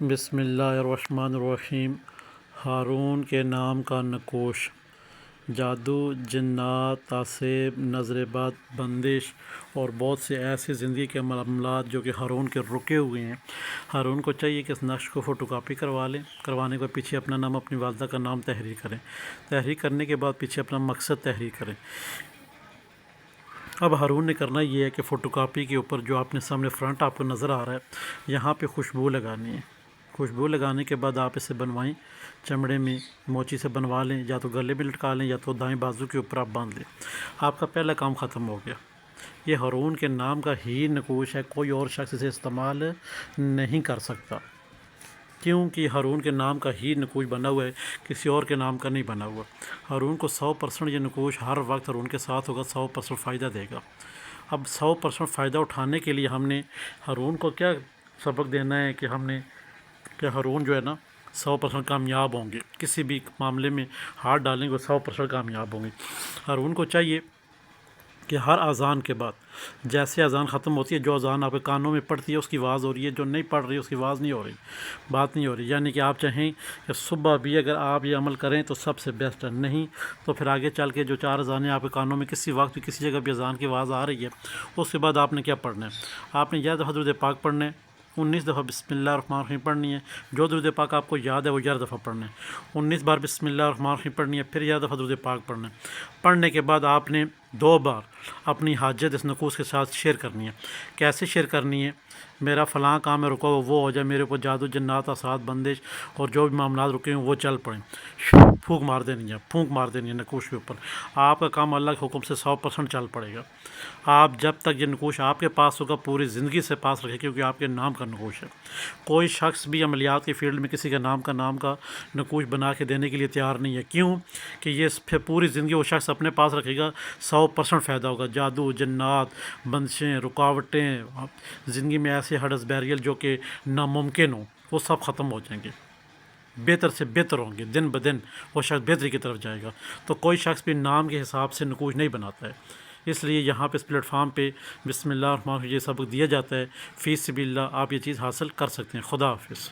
بسم اللہ الرحمن الرحیم۔ ہارون کے نام کا نقوش۔ جادو، جنات، تعصیب، نظر بد، بندش اور بہت سے ایسے زندگی کے معاملات جو کہ ہارون کے رکے ہوئے ہیں۔ ہارون کو چاہیے کہ اس نقش کو فوٹو کاپی کروا لیں، کروانے کے پیچھے اپنا نام، اپنی والدہ کا نام تحریر کریں، تحریر کرنے کے بعد پیچھے اپنا مقصد تحریر کریں۔ اب ہارون نے کرنا یہ ہے کہ فوٹو کاپی کے اوپر جو آپ نے سامنے فرنٹ آپ کو نظر آ رہا ہے، یہاں پہ خوشبو لگانی ہے۔ خوشبو لگانے کے بعد آپ اسے بنوائیں، چمڑے میں موچی سے بنوا لیں، یا تو گلے میں لٹکا لیں یا تو دائیں بازو کے اوپر آپ باندھ لیں۔ آپ کا پہلا کام ختم ہو گیا۔ یہ ہارون کے نام کا ہی نقوش ہے، کوئی اور شخص اسے استعمال نہیں کر سکتا، کیونکہ ہارون کے نام کا ہی نقوش بنا ہوا ہے، کسی اور کے نام کا نہیں بنا ہوا۔ ہارون کو 100% یہ نقوش ہر وقت ہارون کے ساتھ ہوگا، 100% فائدہ دے گا۔ اب 100% فائدہ اٹھانے کے لیے ہم نے ہارون کو کیا سبق دینا ہے کہ کہ ہارون جو ہے نا 100% کامیاب ہوں گے، کسی بھی معاملے میں ہاتھ ڈالیں گے 100% کامیاب ہوں گے۔ ہارون کو چاہیے کہ ہر اذان کے بعد، جیسے اذان ختم ہوتی ہے، جو اذان آپ کے کانوں میں پڑتی ہے اس کی آواز ہو رہی ہے، جو نہیں پڑھ رہی اس کی آواز نہیں ہو رہی، بات نہیں ہو رہی، یعنی کہ آپ چاہیں کہ صبح بھی اگر آپ یہ عمل کریں تو سب سے بیسٹ ہے، نہیں تو پھر آگے چل کے جو 4 اذانیں آپ کے کانوں میں کسی وقت بھی کسی جگہ بھی اذان کی آواز آ رہی ہے، اس کے بعد آپ نے کیا پڑھنا ہے؟ آپ نے یا دفعہ درود پاک پڑھنا ہے، 19 دفعہ بسم اللہ الرحمن الرحیم پڑھنی ہے، جو درود پاک آپ کو یاد ہے وہ 11 دفعہ پڑھنا ہے، 19 بار بسم اللہ الرحمن الرحیم پڑھنی ہے، پھر 11 دفعہ درود پاک پڑھنا ہے۔ پڑھنے کے بعد آپ نے 2 بار اپنی حاجت اس نقوش کے ساتھ شیئر کرنی ہے۔ کیسے شیئر کرنی ہے؟ میرا فلاں کام ہے رکا ہوا وہ ہو جائے، میرے اوپر جادو، جنات، اثرات، بندش اور جو بھی معاملات رکے ہیں وہ چل پڑیں۔ پھونک مار دینی ہے، پھونک مار دینی ہے نقوش کے اوپر۔ آپ کا کام اللہ کے حکم سے 100% چل پڑے گا۔ آپ جب تک یہ نقوش آپ کے پاس ہوگا پوری زندگی سے پاس رکھے، کیونکہ آپ کے نام کا نقوش ہے۔ کوئی شخص بھی عملیات کی فیلڈ میں کسی کے نام کا نقوش بنا کے دینے کے لیے تیار نہیں ہے، کیوں کہ یہ پھر پوری زندگی وہ شخص اپنے پاس رکھے گا، 100% فائدہ ہوگا۔ جادو، جنات، بندشیں، رکاوٹیں، زندگی میں ایسے ہرڈز بیریل جو کہ ناممکن ہوں، وہ سب ختم ہو جائیں گے، بہتر سے بہتر ہوں گے، دن بدن وہ شخص بہتری کی طرف جائے گا۔ تو کوئی شخص بھی نام کے حساب سے نقوش نہیں بناتا ہے، اس لیے یہاں پہ اس پلیٹ فارم پہ بسم اللہ الرحمن الرحیم یہ سبق دیا جاتا ہے، فی سبیل اللہ آپ یہ چیز حاصل کر سکتے ہیں۔ خدا حافظ۔